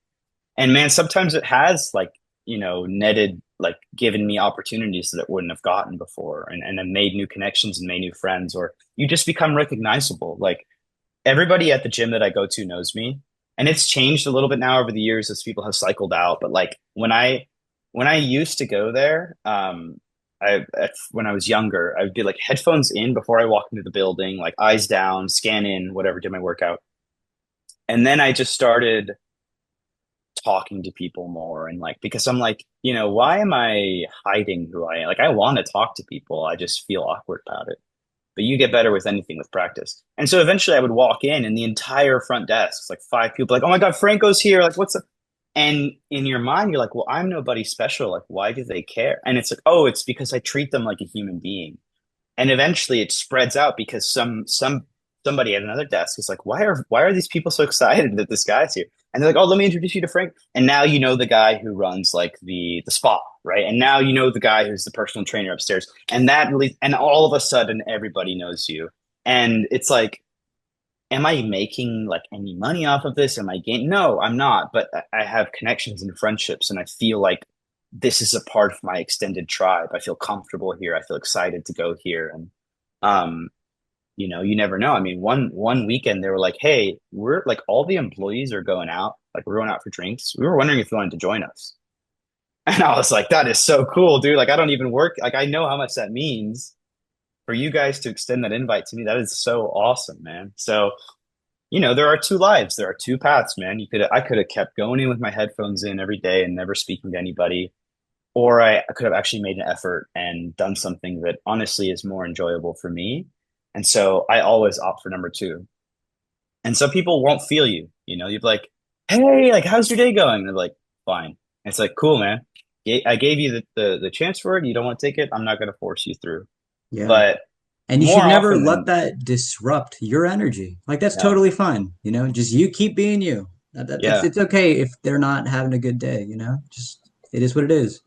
And man, sometimes it has like, netted, like given me opportunities that I wouldn't have gotten before, and then made new connections and made new friends, or you just become recognizable. Like everybody at the gym that I go to knows me. And it's changed a little bit now over the years as people have cycled out. But like when I used to go there, when I was younger, I would be like headphones in before I walk into the building, like eyes down, scan in, whatever, did my workout. And then I just started talking to people more, and like because I'm like, why am I hiding who I am? Like I want to talk to people. I just feel awkward about it. But you get better with anything with practice. And so eventually I would walk in and the entire front desk, like five people, like, "Oh my God, Franco's here." Like, what's up? And in your mind, you're like, well, I'm nobody special. Like, why do they care? And it's like, oh, it's because I treat them like a human being. And eventually it spreads out because somebody at another desk is like, why are these people so excited that this guy's here? And they're like, oh, let me introduce you to Frank. And now you know the guy who runs like the spa, right? And now you know the guy who's the personal trainer upstairs. And that really, and all of a sudden everybody knows you. And it's like, am I making like any money off of this? Am I gain? No, I'm not. But I have connections and friendships, and I feel like this is a part of my extended tribe. I feel comfortable here. I feel excited to go here, and um, you never know. I mean, one weekend they were like, "Hey, we're like all the employees are going out. Like we're going out for drinks. We were wondering if you wanted to join us." And I was like, "That is so cool, dude! Like I don't even work. Like I know how much that means." For you guys to extend that invite to me, that is so awesome, man. So there are two lives. There are two paths, man. I could have kept going in with my headphones in every day and never speaking to anybody, or I could have actually made an effort and done something that honestly is more enjoyable for me. And so I always opt for number two. And some people won't feel you. You'd be like, "Hey, like, how's your day going?" And they're like, "Fine." And it's like, "Cool, man. I gave you the chance for it. You don't want to take it. I'm not going to force you through." Yeah. But And you more should never often let than that disrupt your energy. Like that's no, totally fine. Just you keep being you. yeah. It's okay if they're not having a good day, Just it is what it is.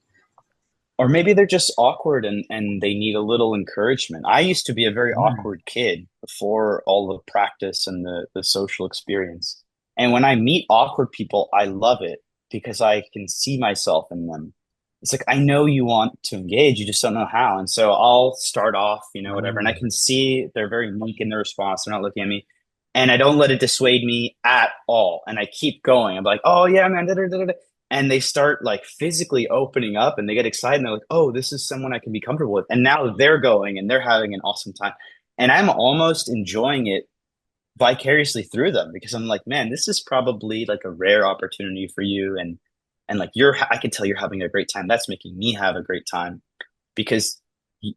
Or maybe they're just awkward and they need a little encouragement. I used to be a very Mm. awkward kid before all the practice and the social experience. And when I meet awkward people, I love it because I can see myself in them. It's like, I know you want to engage, you just don't know how. And so I'll start off, whatever. And I Mm. can see they're very meek in their response. They're not looking at me. And I don't let it dissuade me at all. And I keep going. I'm like, oh, yeah, man. Da, da, da, da, da. And they start like physically opening up and they get excited and they're like, oh, this is someone I can be comfortable with. And now they're going and they're having an awesome time. And I'm almost enjoying it vicariously through them because I'm like, man, this is probably like a rare opportunity for you. And like I can tell you're having a great time. That's making me have a great time because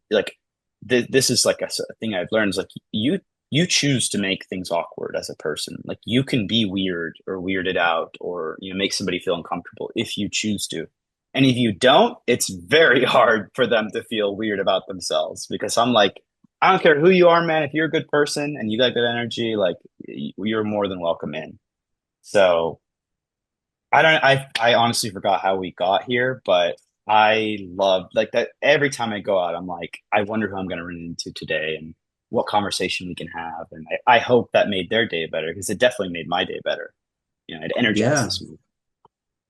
like this is like a thing I've learned is like you choose to make things awkward as a person. Like you can be weird or weirded out or make somebody feel uncomfortable if you choose to. And if you don't, it's very hard for them to feel weird about themselves because I'm like, I don't care who you are, man. If you're a good person and you got good energy, like you're more than welcome in. So I don't. I honestly forgot how we got here, but I love like that. Every time I go out, I'm like, I wonder who I'm going to run into today and what conversation we can have. And I hope that made their day better because it definitely made my day better. It Yeah. energizes me.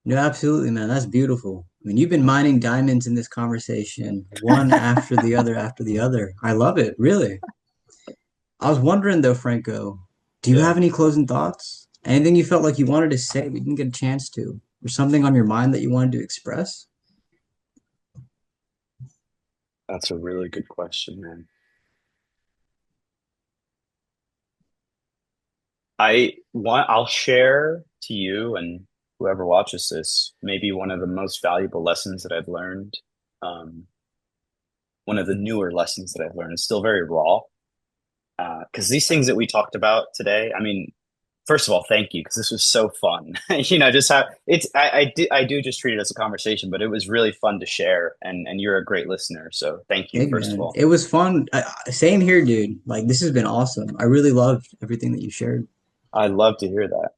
No, absolutely, man. That's beautiful. I mean, you've been mining diamonds in this conversation, one after the other. I love it, really. I was wondering though, Franco, do you Yeah, have any closing thoughts? Anything you felt like you wanted to say we didn't get a chance to? Or something on your mind that you wanted to express? that's a really good question, man. I'll share to you and whoever watches this maybe one of the most valuable lessons that I've learned. Um, One of the newer lessons that I've learned. It's still very raw because these things that we talked about today. I mean, first of all, thank you because this was so fun. Just how it's. I do just treat it as a conversation, but it was really fun to share, and you're a great listener. So thank you, Hey, first of man, all. it was fun. Same here, dude. Like, this has been awesome. I really loved everything that you shared. I love to hear that.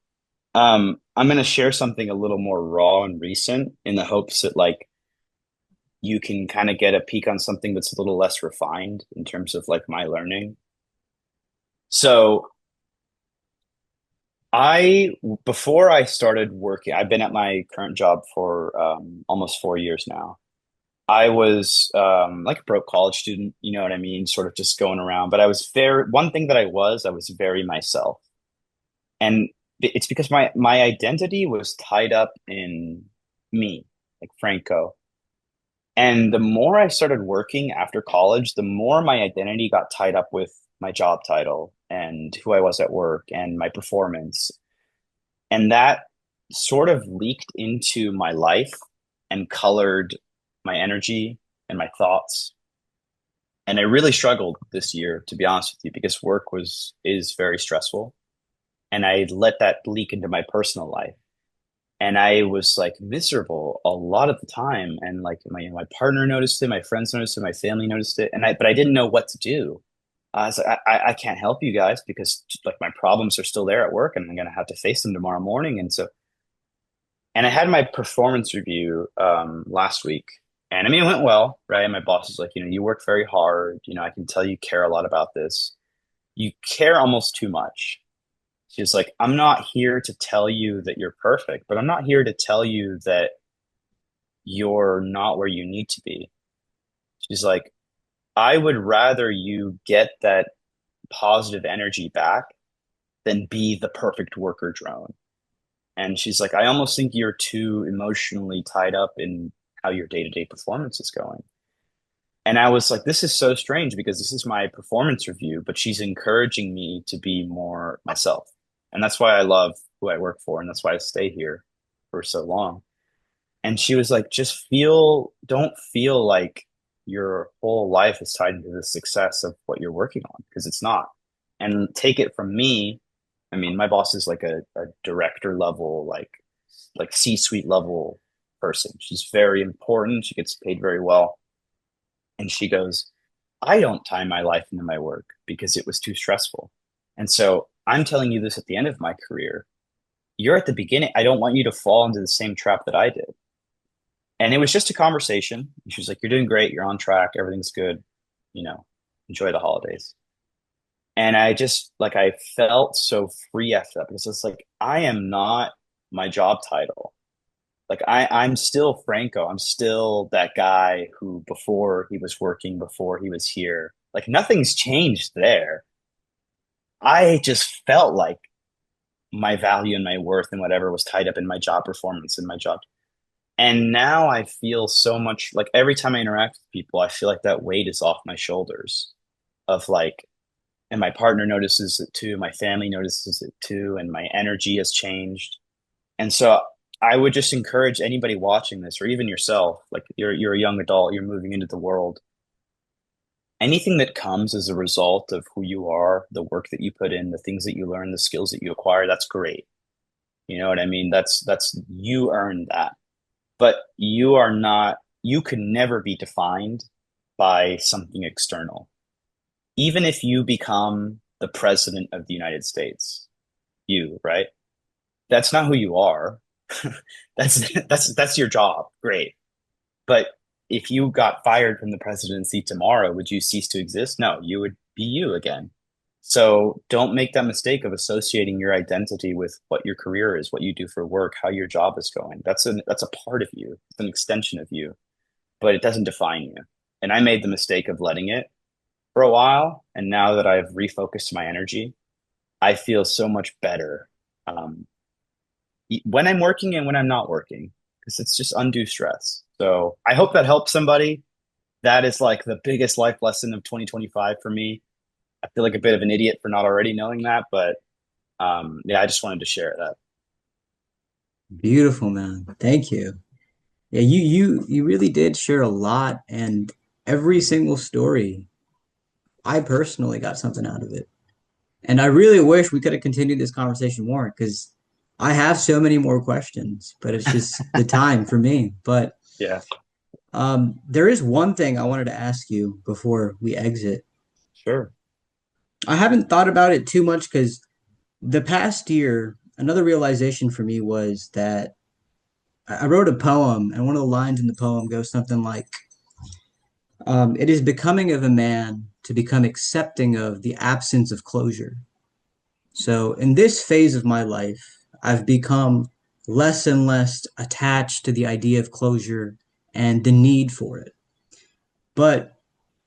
I'm going to share something a little more raw and recent in the hopes that like you can kind of get a peek on something that's a little less refined in terms of like my learning. So I before I started working, I've been at my current job for almost 4 years now. I was like a broke college student, you know what I mean, sort of just going around. But I was very one thing that I was very myself, and it's because my identity was tied up in me, like Franco. And the more I started working after college, the more my identity got tied up with my job title and who I was at work and my performance. And that sort of leaked into my life and colored my energy and my thoughts. And I really struggled this year, to be honest with you, because work was is very stressful. And I let that leak into my personal life. And I was like miserable a lot of the time. And like my partner noticed it, my friends noticed it, my family noticed it. But I didn't know what to do. I was like, I can't help you guys because like my problems are still there at work and I'm gonna have to face them tomorrow morning. And I had my performance review last week. And I mean, it went well, right? My boss is like, you work very hard. I can tell you care a lot about this. You care almost too much. She's like, I'm not here to tell you that you're perfect, but I'm not here to tell you that you're not where you need to be. She's like, I would rather you get that positive energy back than be the perfect worker drone. And she's like, I almost think you're too emotionally tied up in how your day-to-day performance is going. And I was like, this is so strange because this is my performance review, but she's encouraging me to be more myself. And that's why I love who I work for. And that's why I stay here for so long. And she was like, don't feel like your whole life is tied into the success of what you're working on because it's not. And take it from me. I mean, my boss is like a director level, like C-suite level person. She's very important. She gets paid very well. And she goes, I don't tie my life into my work because it was too stressful. And so I'm telling you this at the end of my career. You're at the beginning. I don't want you to fall into the same trap that I did. And it was just a conversation. And she was like, you're doing great. You're on track. Everything's good. You know, enjoy the holidays. And I felt so free after that because it's like, I am not my job title. Like I'm still Franco. I'm still that guy who before he was working, before he was here. Like nothing's changed there. I just felt like my value and my worth and whatever was tied up in my job performance and my job. And now I feel so much like every time I interact with people, I feel like that weight is off my shoulders of like, and my partner notices it too, my family notices it too, and my energy has changed. And so I would just encourage anybody watching this, or even yourself, like you're a young adult, you're moving into the world. Anything that comes as a result of who you are, the work that you put in, the things that you learn, the skills that you acquire, that's great. You know what I mean? That's you earned that. But you can never be defined by something external. Even if you become the president of the United States, right? That's not who you are. That's your job. Great. But if you got fired from the presidency tomorrow, would you cease to exist? No, you would be you again. So don't make that mistake of associating your identity with what your career is, what you do for work, how your job is going. That's a part of you. It's an extension of you, but it doesn't define you. And I made the mistake of letting it for a while, and now that I've refocused my energy, I feel so much better um, when I'm working and when I'm not working because it's just undue stress. So I hope that helps somebody. That is like the biggest life lesson of 2025 for me. I feel like a bit of an idiot for not already knowing that, but yeah, I just wanted to share that. Beautiful, man. Thank you. Yeah, you really did share a lot, and every single story, I personally got something out of it. And I really wish we could have continued this conversation more because I have so many more questions, but it's just the time for me. But Yeah, there is one thing I wanted to ask you before we exit. sure. I haven't thought about it too much because the past year, another realization for me was that I wrote a poem, and one of the lines in the poem goes something like, it is becoming of a man to become accepting of the absence of closure. So, in this phase of my life, I've become less and less attached to the idea of closure and the need for it. But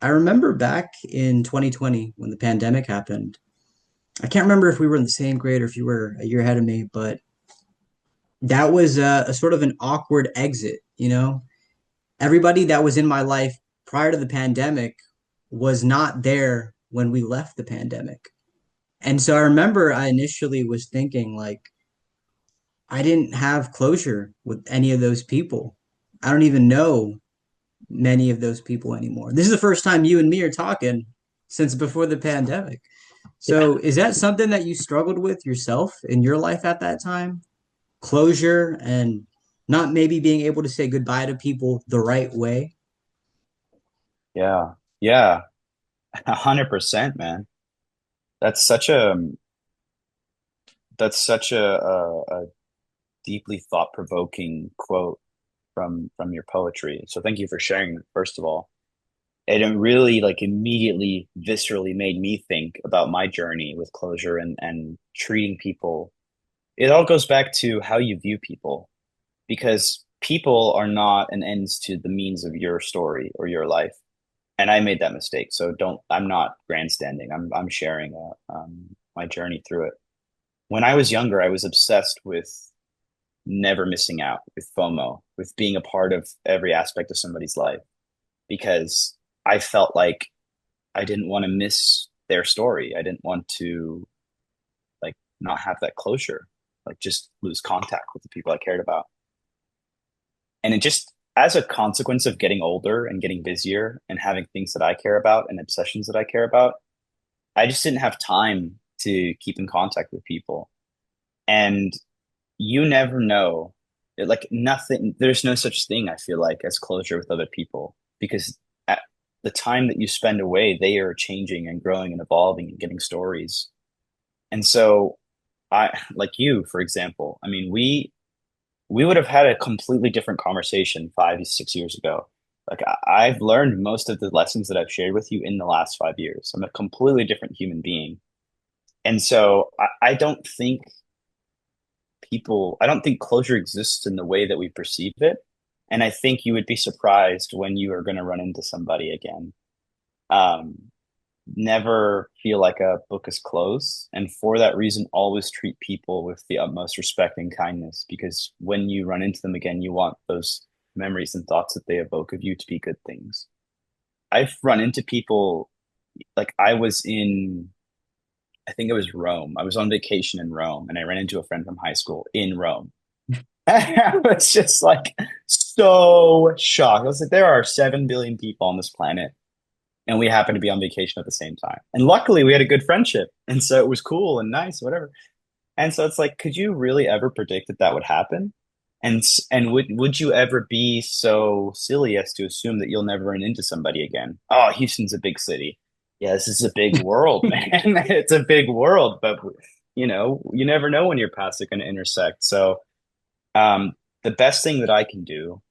I remember back in 2020 when the pandemic happened. I can't remember if we were in the same grade or if you were a year ahead of me, but that was a sort of an awkward exit, you know? Everybody that was in my life prior to the pandemic was not there when we left the pandemic. And so I remember I initially was thinking like I didn't have closure with any of those people. I don't even know many of those people anymore. This is the first time you and me are talking since before the pandemic. Yeah. So is that something that you struggled with yourself in your life at that time? closure and not maybe being able to say goodbye to people the right way. Yeah. Yeah. 100%, man. That's such a that's such a deeply thought-provoking quote from your poetry. So thank you for sharing it, first of all. And it really like immediately viscerally made me think about my journey with closure and treating people. It all goes back to how you view people, because people are not an ends to the means of your story or your life. And I made that mistake. So don't, I'm not grandstanding. I'm sharing my journey through it. When I was younger, I was obsessed with never missing out, with FOMO, with being a part of every aspect of somebody's life, because I felt like I didn't want to miss their story. I didn't want to like not have that closure, like just lose contact with the people I cared about. And it just, as a consequence of getting older and getting busier and having things that I care about and obsessions that I care about, I just didn't have time to keep in contact with people. And you never know, like nothing, there's no such thing, I feel like, as closure with other people, because at the time that you spend away, they are changing and growing and evolving and getting stories. And so like you, for example, I mean, we would have had a completely different conversation 5, 6 years ago. Like I've learned most of the lessons that I've shared with you in the last 5 years. I'm a completely different human being. And so I don't think I don't think closure exists in the way that we perceive it. And I think you would be surprised when you are going to run into somebody again. Um, Never feel like a book is closed. And for that reason, always treat people with the utmost respect and kindness, because when you run into them again, you want those memories and thoughts that they evoke of you to be good things. I've run into people like I think it was Rome. I was on vacation in Rome and I ran into a friend from high school in Rome. I was just like so shocked. I was like, there are 7 billion people on this planet and we happened to be on vacation at the same time. And luckily, we had a good friendship, and so it was cool and nice, whatever. And so it's like, could you really ever predict that that would happen? And would you ever be so silly as to assume that you'll never run into somebody again? Oh, Houston's a big city. Yeah, this is a big world, man. It's a big world, but you never know when your paths are going to intersect. So, um, the best thing that I can do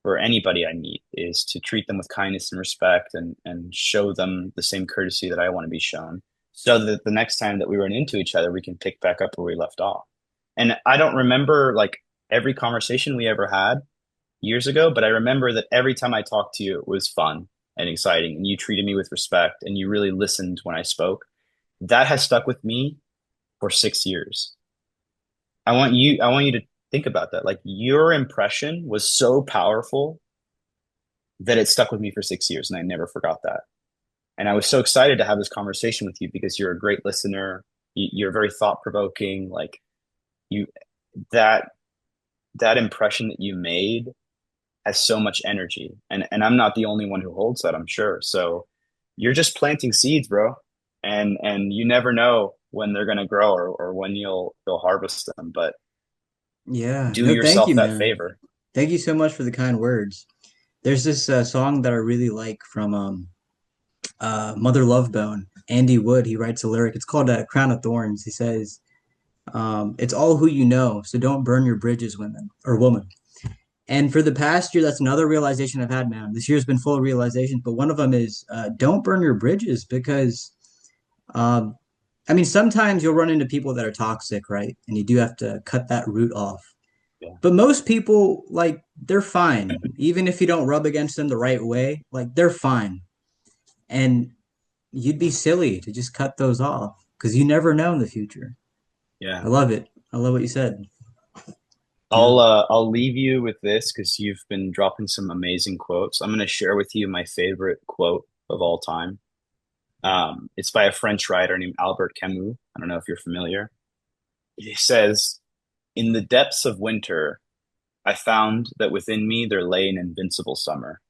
for anybody I meet is to treat them with kindness and respect and show them the same courtesy that I want to be shown, so that the next time that we run into each other, we can pick back up where we left off. And I don't remember like every conversation we ever had years ago, but I remember that every time I talked to you, it was fun and exciting, and you treated me with respect and you really listened when I spoke. That has stuck with me for 6 years. I want you to think about that. Like your impression was so powerful that it stuck with me for 6 years and I never forgot that. And I was so excited to have this conversation with you because you're a great listener. You're very thought provoking. Like you, that, that impression that you made has so much energy. And I'm not the only one who holds that, I'm sure. So you're just planting seeds, bro. And you never know when they're going to grow or when you'll harvest them, but Yeah, do no, thank yourself you, that man. favor. Thank you so much for the kind words. There's this song that I really like from Mother Love Bone. Andy Wood, he writes a lyric. It's called Crown of Thorns. He says, it's all who you know, so don't burn your bridges, women or woman. And for the past year, that's another realization I've had, man. This year's been full of realizations, but one of them is don't burn your bridges because, um, I mean, sometimes you'll run into people that are toxic, right? And you do have to cut that root off. Yeah. But most people, like, they're fine. Even if you don't rub against them the right way, like, they're fine. And you'd be silly to just cut those off because you never know in the future. I Yeah. love it. I love what you said. Yeah. I'll leave you with this because you've been dropping some amazing quotes. I'm going to share with you my favorite quote of all time. It's by a French writer named Albert Camus. I don't know if you're familiar. He says, "In the depths of winter, I found that within me there lay an invincible summer."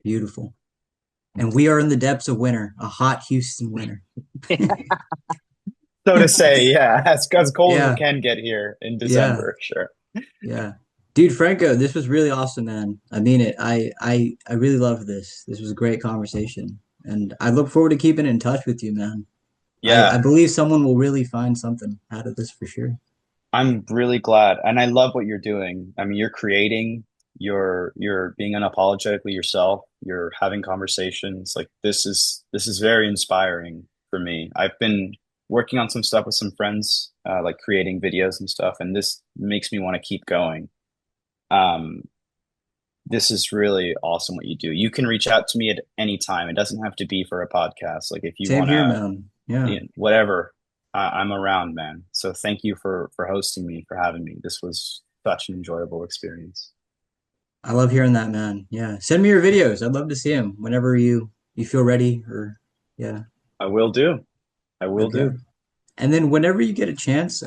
Beautiful. And we are in the depths of winter, a hot Houston winter. So to say, yeah, as cold as it Yeah, can get here in yeah, December, sure. yeah. Dude, Franco, this was really awesome, man. I mean it. I really loved this. This was a great conversation. And I look forward to keeping in touch with you, man. I Yeah, believe someone will really find something out of this for sure. I'm really glad, and I love what you're doing. I mean, you're creating, you're being unapologetically yourself. You're having conversations. Like this is very inspiring for me. I've been working on some stuff with some friends, like creating videos and stuff, and this makes me want to keep going. Um, this is really awesome what you do. You can reach out to me at any time. It doesn't have to be for a podcast. Like if you Same want here, to, man. Yeah. whatever, I'm around, man. So thank you for hosting me, for having me. This was such an enjoyable experience. I love hearing that, man. Yeah. Send me your videos. I'd love to see them whenever you feel ready or yeah. I will do. I will Okay. do. And then whenever you get a chance,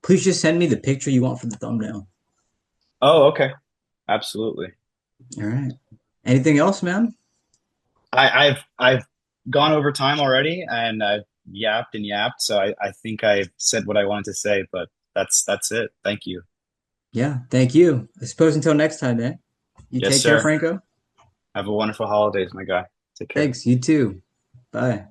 please just send me the picture you want for the thumbnail. Oh, okay. Absolutely. All right. Anything else, man? I've gone over time already, and I've yapped and yapped. So I think I've said what I wanted to say, but that's it. Thank you. Yeah. Thank you. I suppose until next time, man. You Yes, take care, sir. Franco. Have a wonderful holidays, my guy. Take care. Thanks. You too. Bye.